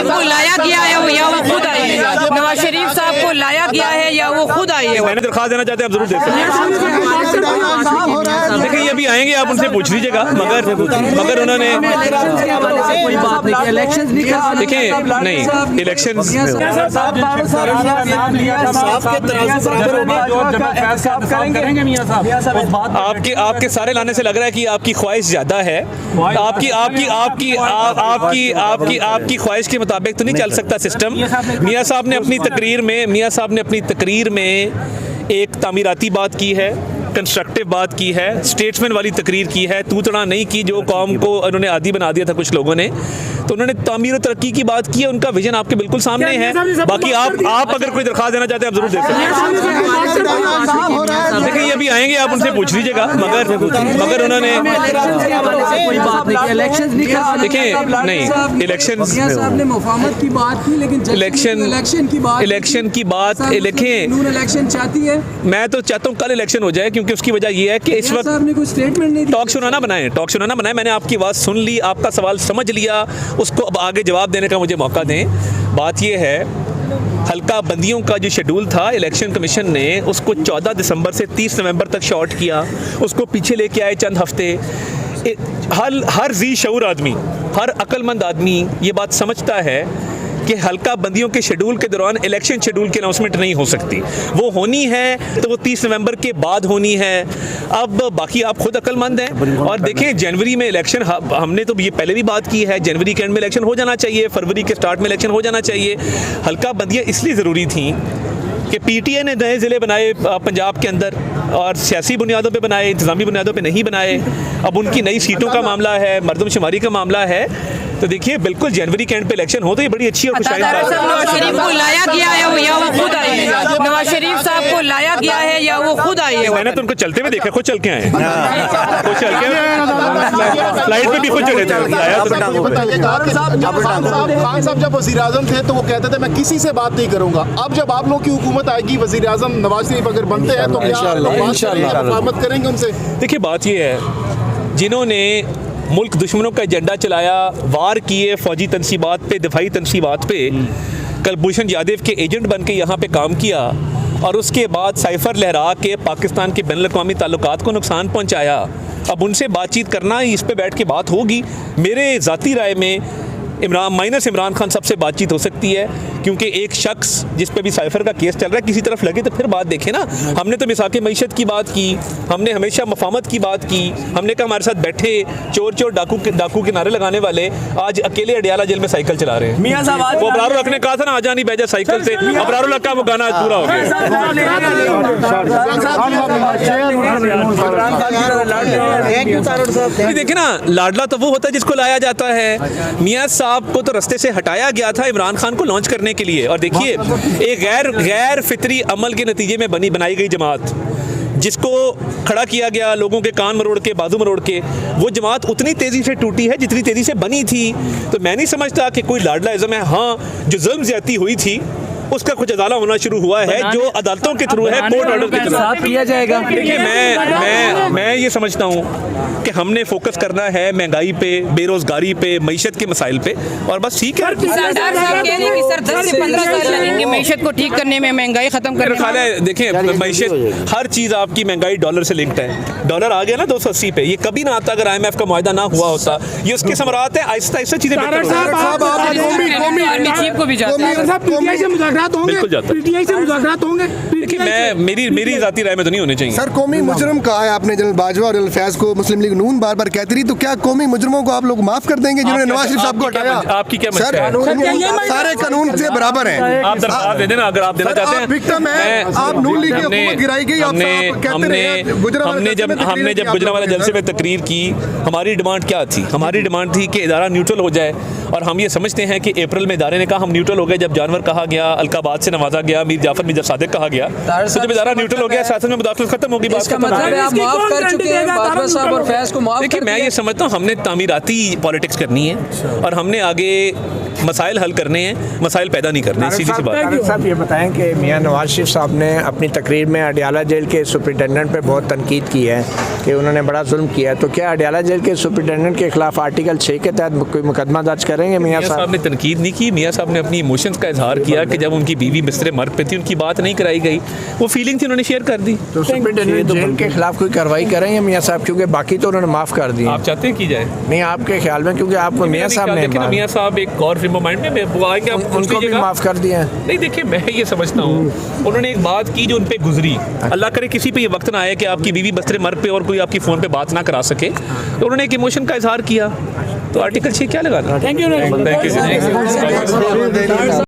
शरीफ को लाया गया है या वो खुद आए हैं? नवाज शरीफ साहब को लाया गया है या वो खुद आए हैं? मैंने दरख्वास्त देना चाहते हैं, आप जरूर दे सकते हैं। देखिए, ये अभी आएंगे, आप उनसे पूछ लीजिएगा, मगर उन्होंने देखिए नहीं इलेक्शन आपके सारे लाने से लग रहा है कि आपकी ख्वाहिश ज्यादा है। आपकी ख्वाहिश के मुताबिक तो नहीं चल सकता सिस्टम। मियां साहब ने अपनी तकरीर में एक तामीराती बात की है, कंस्ट्रक्टिव बात की है, स्टेट्समैन वाली तकरीर की है, तूतड़ा नहीं की जो कौम को उन्होंने आदी बना दिया था कुछ लोगों ने। तो उन्होंने तामीर और तरक्की की बात की है, उनका विजन आपके बिल्कुल सामने है। बाकी आप अगर कोई दरख्वास्त देना चाहते हैं, आप जरूर दे सकते हैं। देखिए, ये अभी आएंगे, आप उनसे पूछ लीजिएगा, मगर उन्होंने देखिए नहीं इलेक्शन की बात इलेक्शन चाहती है। मैं तो चाहता हूँ कल इलेक्शन हो जाए, क्योंकि उसकी वजह ये है कि इस वक्त टॉक शो ना बनाए। मैंने आपकी बात सुन ली, आपका सवाल समझ लिया, उसको अब आगे जवाब देने का मुझे मौका दें। बात ये है, हल्का बंदियों का जो शेड्यूल था, इलेक्शन कमीशन ने उसको 14 दिसंबर से 30 नवंबर तक शॉर्ट किया, उसको पीछे लेके आए चंद हफ्ते। हर जी शऊर आदमी, हर अक्लमंद आदमी ये बात समझता है कि हल्का बंदियों के शेड्यूल के दौरान इलेक्शन शेड्यूल की अनाउंसमेंट नहीं हो सकती। वो होनी है तो वो 30 नवंबर के बाद होनी है। अब बाकी आप खुद अक्लमंद हैं और देखें, जनवरी में इलेक्शन, हमने तो ये पहले भी बात की है, जनवरी के एंड में इलेक्शन हो जाना चाहिए, फरवरी के स्टार्ट में इलेक्शन हो जाना चाहिए। हल्का बंदियाँ इसलिए ज़रूरी थी कि पीटीआई ने नए ज़िले बनाए पंजाब के अंदर और सियासी बुनियादों पे बनाए, इंतज़ामी बुनियादों पे नहीं बनाए। अब उनकी नई सीटों का मामला है, मरदमशुमारी का मामला है। तो देखिए, बिल्कुल जनवरी के एंड पे इलेक्शन हो तो ये बड़ी अच्छी और खुशहाली बात है। नवाज शरीफ को लाया गया है या वो खुद आए हैं? नवाज शरीफ साहब को लाया गया है या वो खुद आए हैं? मैंने तो उनको चलते हुए देखा, खुद चल के आए, खुद चल के फ्लाइट पे भी खुद चले थे। खान साहब जब वज़ीर आज़म थे तो वो कहते थे मैं किसी से बात नहीं करूंगा। अब जब आप लोग की हुकूमत आएगी, वज़ीर आज़म नवाज शरीफ अगर बनते हैं तो क्या मुफाहमत करेंगे उनसे? देखिए, बात ये है, जिन्होंने मुल्क दुश्मनों का एजेंडा चलाया, वार किए फौजी तनसीबात पे, दिफाई तनसीबात पे, कुलभूषण यादव के एजेंट बन के यहाँ पे काम किया और उसके बाद साइफर लहरा के पाकिस्तान के बैनुल-अक़वामी ताल्लुकात को नुकसान पहुँचाया। अब उनसे बातचीत करना, इस पे बैठ के बात होगी। मेरे ज़ाती राय में इमरान खान सबसे बातचीत हो सकती है, क्योंकि एक शख्स जिस पे भी साइफर का केस चल रहा है किसी तरफ लगे तो फिर बात देखें ना। हमने तो मिसाक़े मईशत की बात की, हमने हमेशा मफामत की बात की, हमने कहा हमारे साथ बैठे चोर डाकू के नारे लगाने वाले आज अकेले अडियाला जेल में साइकिल चला रहे हैं। वो अबरारुल हक ने कहा था ना, आजा नहीं बैजा साइकिल से, अबरारुल हक का वो गाना आज पूरा हो गया। देखिए ना, लाडला तो वो होता है जिसको लाया जाता है। मियां साहब को तो रस्ते से हटाया गया था इमरान खान को लॉन्च करने के लिए। और देखिए, एक गैर फितरी अमल के नतीजे में बनाई गई जमात, जिसको खड़ा किया गया लोगों के कान मरोड़ के, बाजू मरोड़ के, वो जमात उतनी तेज़ी से टूटी है जितनी तेज़ी से बनी थी। तो मैं नहीं समझता कि कोई लाडलाइज़म है। हाँ, जो जुल्म ज़्यादती हुई थी उसका कुछ अदाला होना शुरू हुआ है, जो अदालतों के थ्रू है, कोर्ट ऑर्डर के थ्रू किया जाएगा। देखिए, मैं ये समझता हूँ कि हमने फोकस करना है महंगाई पे, बेरोजगारी पे, मईशत के मसाइल पे, और बस ठीक है। सरदार साहब कह रहे हैं कि सर 10 से 15 साल लगेंगे मईशत को ठीक करने में, महंगाई खत्म करने में। देखिए, मईशत, हर चीज़ आपकी महंगाई डॉलर से लिंक्ड है। डॉलर आ गया ना 280 पे, ये कभी ना आता अगर IMF का मुआहदा ना हुआ होता। ये उसके समरात है, आहिस्ता आहिस्ता चीज़ें को भी जाते हैं, बिल्कुल जाता है। देखिए, मेरी ज़ाती राय में तो नहीं होने चाहिए। सर, कौमी मुजरम कहा है आपने जनरल बाजवा और जनरल फैज को, मुस्लिम लीग नून बार बार कहती रही, तो क्या कौमी मुजरमों को आप लोग माफ कर देंगे जिन्होंने नवाज शरीफ साहब को हटाया? आपकी क्या सर, सारे कानून से बराबर हैं। आप दरख्वास्त दे देना अगर आप देना चाहते हैं। विक्टिम है, आप नून लीग की हुकूमत गिराई गई। हमने जब गुजरांवाला जलसे में तकरीर की, हमारी डिमांड क्या थी? हमारी डिमांड थी कि इदारा न्यूट्रल हो जाए, और हम ये समझते हैं कि अप्रैल में इदारे ने कहा हम न्यूट्रल हो गए। जब जानवर कहा गया, अलकाबाद से नवाजा गया, मीर जाफर मिर्जा सादिक कहा गया, तो जब इदारा न्यूट्रल हो गया, सियासत में मुदाखलत खत्म होगी। बात देखिए, मैं ये समझता हूँ हमने तामीराती पॉलिटिक्स करनी है और हमने आगे मसाइल हल करने हैं, मसाइल पैदा नहीं करने। सीधी सी बात। साहब ये बताएं कि मियां नवाज शरीफ साहब ने अपनी तकरीर में अडियाला जेल के सुपरिटेंडेंट पे बहुत तनकीद की है कि उन्होंने बड़ा जुल्म किया है। तो क्या अडियाला जेल के सुपरिटेंडेंट के खिलाफ आर्टिकल 6 के तहत कोई मुकदमा दर्ज करेंगे? मियां साहब ने तनकीद नहीं की, मियाँ साहब ने अपनी इमोशंस का इजहार किया कि जब उनकी बीवी बिस्तरे मर्ग पे थी, उनकी बात नहीं कराई गई, वो फीलिंग थी, उन्होंने शेयर कर दी। तो सुपरिटेंडेंट जेल के खिलाफ कोई कार्रवाई करें या मियाँ साहब, क्योंकि बाकी तो उन्होंने माफ़ कर दिए। आप चाहते हैं की जाए? नहीं, आपके ख्याल में, क्योंकि आपको मियाँ साहब ने मियाँ साहब एक और फ्रेम ऑफ माइंड में वो आएंगे, उनको भी माफ़ कर दिया। नहीं देखिए, मैं ये समझता हूँ उन्होंने एक बात की जो उन पे गुजरी, अल्लाह करे किसी पे ये वक्त ना आए कि आपकी बीवी बिस्तरे मर्ग पे और कोई आपकी फ़ोन पे बात ना करा सके, तो उन्होंने एक इमोशन का इजहार किया, तो आर्टिकल 6 क्या लगाना। Thank you.